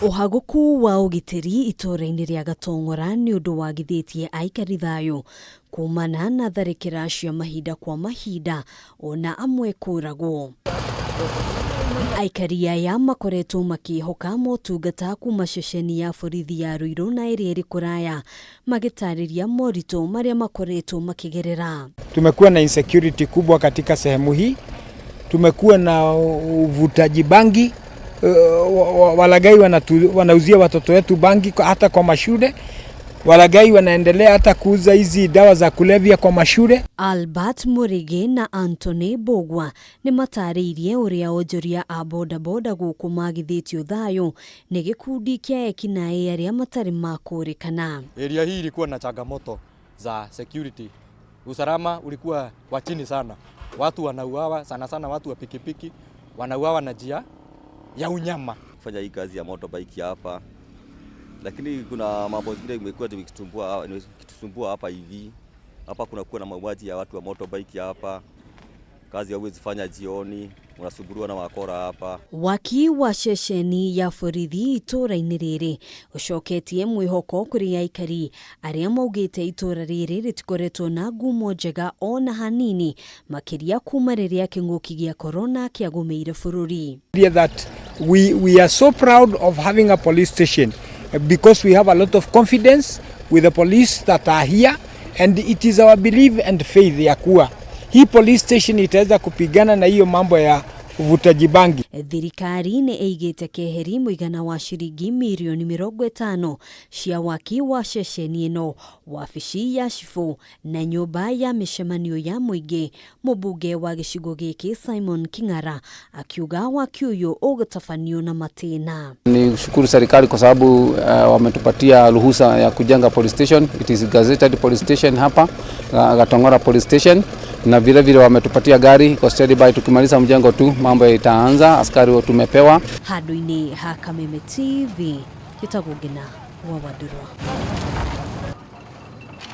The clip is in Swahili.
Uhaguku wa ugitiri itora-ini ria Gatong'ora ni undu wagithitie Aikari thayu kumana na tharikira cia mahinda kwa mahinda ona amwe kuragwo. Aikari aya makoretwo makihoka motungata kuma ceceni ya borithi ya Ruiru na iri kuraya magitariria morito maria makoretwo makigerera. Tumekuwa na insecurity kubwa katika sehemu hii. Tumekuwa na uvutaji bangi. Walagai wanauzia watoto wetu bangi hata kwa mashule. Walagai wanaendelea hata kuuza hizi dawa za kulevya kwa mashule. Albert Murige na Anthony Bogwa ni matariirie uria onjoria a boda boda guku magithitio thayu ni gikundi kia ekinae aria matari makurikana. Area hii ilikuwa na changamoto za security. Usalama ulikuwa wa chini sana. Watu wanauawa sana, watu wa pikipiki wanauawa na njia ya unyama. Kufanya hii kazi ya motorbike hapa, lakini kuna mambo zingine imekuwa ikitusumbua hapa hivi. Hapa kuna kuwa na mauaji ya watu wa motorbike hapa. Kazi hauwezi fanya jioni, unasumbuliwa na wakora hapa. Waki wa ceceni ya borithi itora-ini riri ucoketie mwihoko kuri Aikari aria maugite itora riri ritikoretwo na ngumo njega ona hanini Makiria kuma riria king'uki gia corona kiagumeire bururi. That we are so proud of having a police station because we have a lot of confidence with the police that are here, and it is our belief and faith ya kuwa hii police station itaweza kupigana na hiyo mambo ya uvutaji bangi. Thirikari ni eigite keheri muigana wa shiringi milioni 50 cia waki wa ceceni ino, wabici ya cifu na nyumba ya mishemanio ya muingi. Mubunge wa gicigo giki Simon King'ara akiuga waki uyu ugutafanio na matina. Ni shukuru serikali kwa sababu wametupatia ruhusa ya kujenga police station. It is gazetted police station hapa Gatong'ora police station, na vile vile wametupatia gari kwa steady by, tukimaliza mjengo tu mambo itaanza. Askari wote tumepewa. Handu-ini ha Kameme TV, Gatong'ora wa Wadurwa.